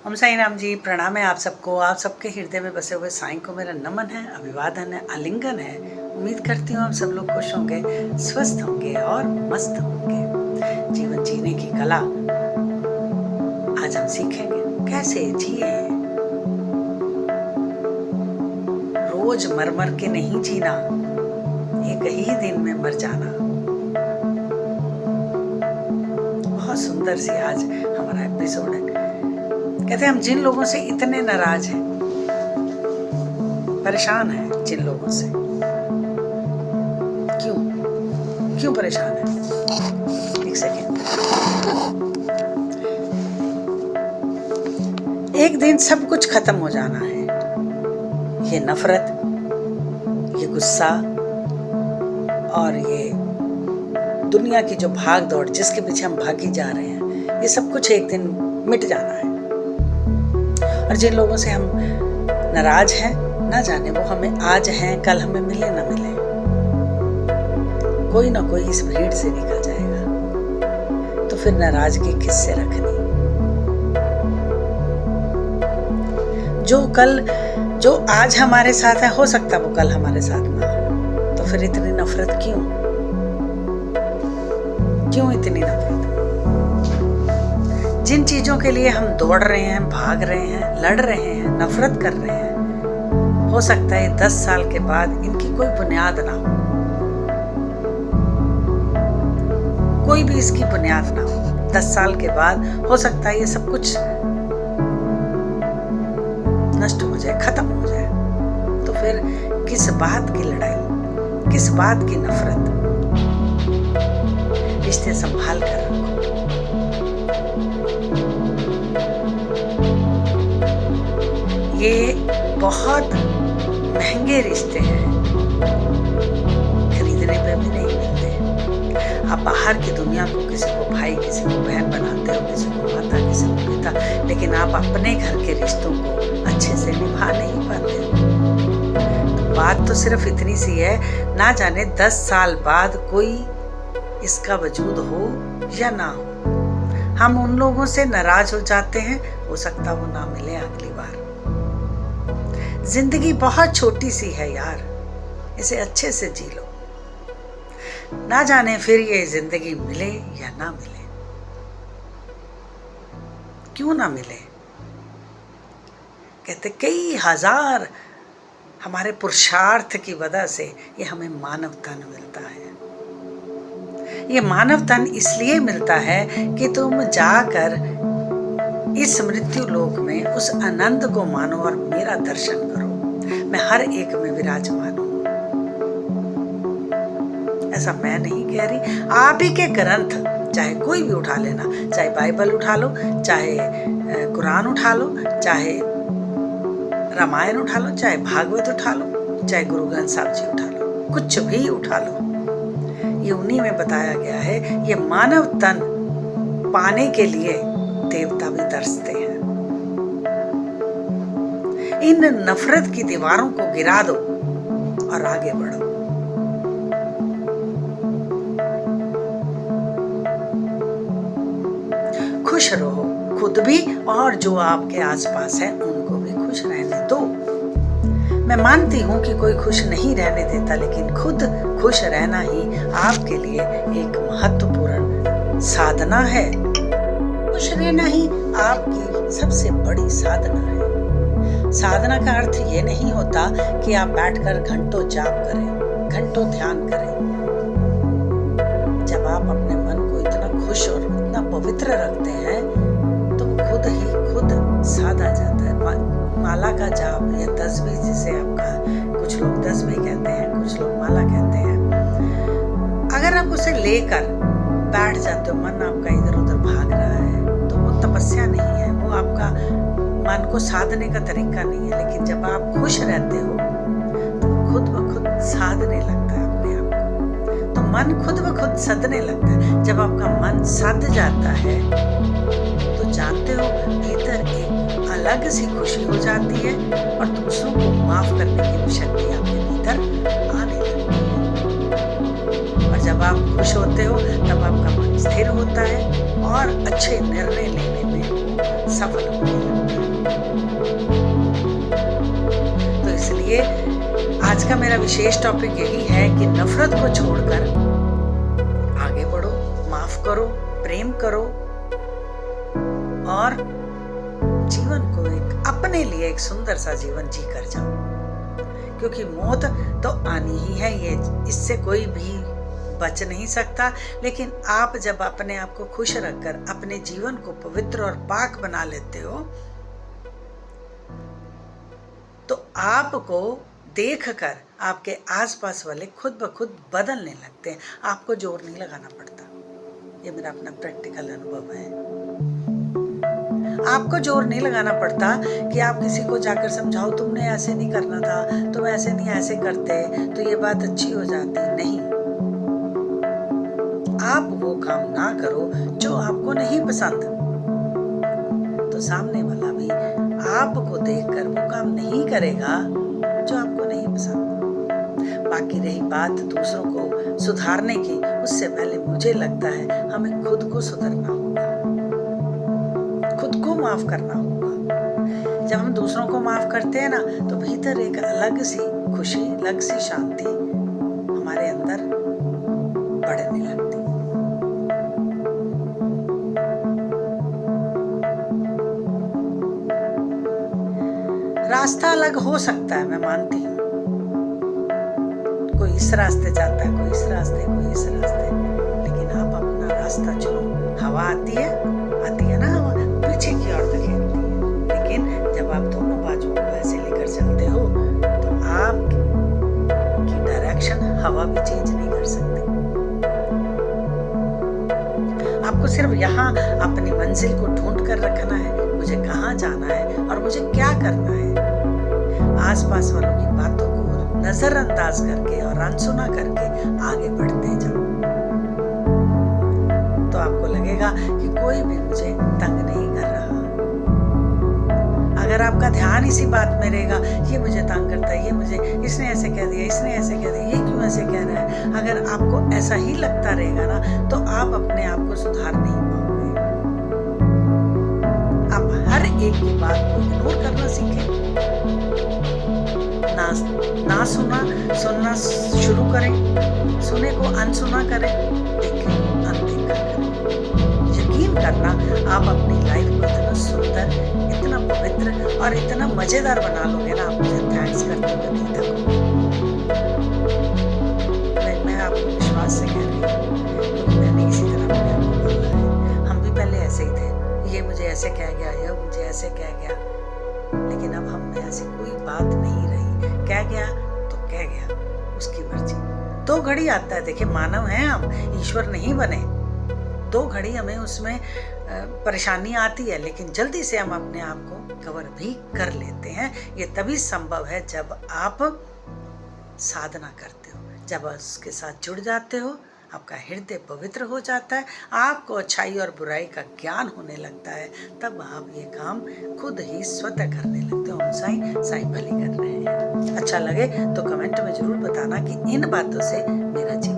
ओम साई राम जी, प्रणाम है आप सबको। आप सबके हृदय में बसे हुए साईं को मेरा नमन है, अभिवादन है, आलिंगन है। उम्मीद करती हूँ आप सब लोग खुश होंगे, स्वस्थ होंगे और मस्त होंगे। जीवन जीने की कला आज हम सीखेंगे, कैसे जिए। रोज मर मर के नहीं जीना, एक ही दिन में मर जाना। बहुत सुंदर सी आज हमारा एपिसोड है। कहते हैं हम जिन लोगों से इतने नाराज हैं, परेशान हैं जिन लोगों से, क्यों परेशान है? एक सेकेंड। एक दिन सब कुछ खत्म हो जाना है। ये नफरत, ये गुस्सा और ये दुनिया की जो भाग दौड़ जिसके पीछे हम भागी जा रहे हैं, ये सब कुछ एक दिन मिट जाना है। और जिन लोगों से हम नाराज हैं, ना जाने वो हमें आज हैं, कल हमें मिले ना मिले, कोई ना कोई इस भीड़ से निकल जाएगा। तो फिर नाराजगी किससे रखनी? जो आज हमारे साथ है, हो सकता वो कल हमारे साथ ना हो। तो फिर इतनी नफरत क्यों इतनी नफरत? जिन चीजों के लिए हम दौड़ रहे हैं, भाग रहे हैं, लड़ रहे हैं, नफरत कर रहे हैं, हो सकता है 10 साल के बाद इनकी कोई बुनियाद ना हो, कोई भी इसकी बुनियाद ना हो। 10 साल के बाद हो सकता है ये सब कुछ नष्ट हो जाए, खत्म हो जाए। तो फिर किस बात की लड़ाई, किस बात की नफरत? रिश्ते संभाल कर रखो। ये बहुत महंगे रिश्ते हैं, खरीदने पे भी नहीं मिलते। आप बाहर की दुनिया को किसी को भाई, किसी को बहन बनाते हो, किसी को माता, किसी को पिता, लेकिन आप अपने घर के रिश्तों को अच्छे से निभा नहीं पाते हो। बात तो सिर्फ इतनी सी है, ना जाने 10 साल बाद कोई इसका वजूद हो या ना हो, हम उन लोगों से नाराज हो जाते हैं। हो सकता वो ना मिले अगली बार। जिंदगी बहुत छोटी सी है यार, इसे अच्छे से जी लो। ना जाने फिर ये जिंदगी मिले या ना मिले। क्यों ना मिले? कहते कई हजार हमारे पुरुषार्थ की वजह से ये हमें मानव तन मिलता है। ये मानव तन इसलिए मिलता है कि तुम जाकर इस मृत्यु लोक में उस आनंद को मानो और मेरा दर्शन करो। मैं हर एक में विराजमान हूं। ऐसा मैं नहीं कह रही, आप ही के ग्रंथ चाहे कोई भी उठा लेना, चाहे बाइबल उठा लो, चाहे कुरान उठा लो, चाहे रामायण उठा लो, चाहे भागवत उठा लो, चाहे गुरु ग्रंथ साहब जी उठा लो, कुछ भी उठा लो, ये उन्हीं में बताया गया है। ये मानव तन पाने के लिए देवता भी तरसते हैं। इन नफरत की दीवारों को गिरा दो और आगे बढ़ो। खुश रहो, खुद भी और जो आपके आसपास है उनको भी खुश रहने दो। मैं मानती हूँ कि कोई खुश नहीं रहने देता, लेकिन खुद खुश रहना ही आपके लिए एक महत्वपूर्ण साधना है। खुश रहना ही आपकी सबसे बड़ी साधना है। साधना का अर्थ ये नहीं होता कि आप बैठकर घंटों जाप करें, घंटों ध्यान करें। जब आप अपने मन को इतना खुश और इतना पवित्र रखते हैं, तो खुद ही खुद साधा जाता है। माला का जाप या तस्बीह, जिसे आपका कुछ लोग तस्बीह कहते हैं, कुछ लोग माला कहते हैं, अगर आप उसे लेकर बैठ जाते हो, मन आपका इधर उधर भाग रहा है, तो वो तपस्या नहीं है, वो आपका मन को साधने का तरीका नहीं है। लेकिन जब आप खुश रहते हो तो खुद ब खुद साधने लगता है अपने आप को। तो मन खुद ब खुद सधने लगता है। जब आपका मन सध जाता है तो जानते हो भीतर एक अलग सी खुशी हो जाती है और दूसरों को माफ करने की भी शक्ति आपके भीतर आने लगती है। और जब आप खुश होते हो तब आपका मन स्थिर होता है और अच्छे निर्णय लेने में सफल होते हैं। तो इसलिए आज का मेरा विशेष टॉपिक यही है कि नफरत को छोड़कर आगे बढ़ो, माफ करो, प्रेम करो और जीवन को अपने लिए एक सुंदर सा जीवन जी कर जाओ। क्योंकि मौत तो आनी ही है, ये इससे कोई भी बच नहीं सकता। लेकिन आप जब अपने आप को खुश रखकर अपने जीवन को पवित्र और पाक बना लेते हो तो आपको देखकर आपके आसपास वाले खुद ब खुद बदलने लगते हैं। आपको जोर नहीं लगाना पड़ता। ये मेरा अपना प्रैक्टिकल अनुभव है। आपको जोर नहीं लगाना पड़ता कि आप किसी को जाकर समझाओ तुमने ऐसे नहीं करना था, तुम ऐसे नहीं ऐसे करते तो ये बात अच्छी हो जाती। नहीं, आप वो काम ना करो जो आपको नहीं पसंद, तो सामने वाला भी आपको देखकर वो काम नहीं करेगा जो आपको नहीं पसंद। बाकी रही बात दूसरों को सुधारने की, उससे पहले मुझे लगता है हमें खुद को सुधरना होगा, खुद को माफ करना होगा। जब हम दूसरों को माफ करते हैं ना तो भीतर एक अलग सी खुशी, अलग सी शांति हमारे अंदर बढ़ने लगती। रास्ता अलग हो सकता है, मैं मानती हूँ। कोई इस रास्ते जाता है, कोई इस रास्ते, कोई इस रास्ते, लेकिन आप अपना रास्ता चुनो। हवा आती है ना, हवा पीछे की ओर धकेलती है, लेकिन जब आप दोनों बाजुओं को ऐसे लेकर चलते हो तो आपकी डायरेक्शन हवा भी चेंज नहीं कर सकती। आपको सिर्फ यहाँ अपनी मंजिल को ढूंढ कर रखना है, मुझे कहाँ जाना है और मुझे क्या करना है। आसपास वालों की बातों को नजरअंदाज करके और अनसुना करके आगे बढ़ते जाओ तो आपको लगेगा कि कोई भी मुझे तंग नहीं कर रहा। अगर आपका ध्यान इसी बात में रहेगा, ये मुझे तंग करता है, ये मुझे इसने ऐसे कह दिया, इसने ऐसे कह दिया, ये क्यों ऐसे कह रहा है, अगर आपको ऐसा ही लगता रहेगा ना तो आप अपने आप को सुधार नहीं पाओगे। आप हर एक की बात को इग्नोर करना सीखें, ना सुनना शुरू करें, सुने को अनसुना करें, देखें अनदेखा करें। यकीन करना आप अपनी लाइफ को इतना सुंदर, इतना पवित्र और इतना मजेदार बना लोगे ना, आप मुझे थैंक्स करते हुए नहीं थकोगे। मैं आपको विश्वास से कह रही हूँ क्योंकि मैंने इसी तरह अपने आप को बोला है। हम भी पहले ऐसे ही थे, ये मुझे ऐसे कह गया, ये मुझे ऐसे कह गया, लेकिन अब हम में ऐसी कोई बात नहीं रही। कह गया तो कह गया, उसकी मर्जी। 2 घड़ी आता है, देखिए मानव हैं हम, ईश्वर नहीं बने। 2 घड़ी हमें उसमें परेशानी आती है, लेकिन जल्दी से हम अपने आप को कवर भी कर लेते हैं। ये तभी संभव है जब आप साधना करते हो, जब उसके साथ जुड़ जाते हो, आपका हृदय पवित्र हो जाता है, आपको अच्छाई और बुराई का ज्ञान होने लगता है, तब आप ये काम खुद ही स्वतः करने लगते हो। हम साईं भली कर रहे हैं। अच्छा लगे तो कमेंट में जरूर बताना कि इन बातों से मेरा जीवन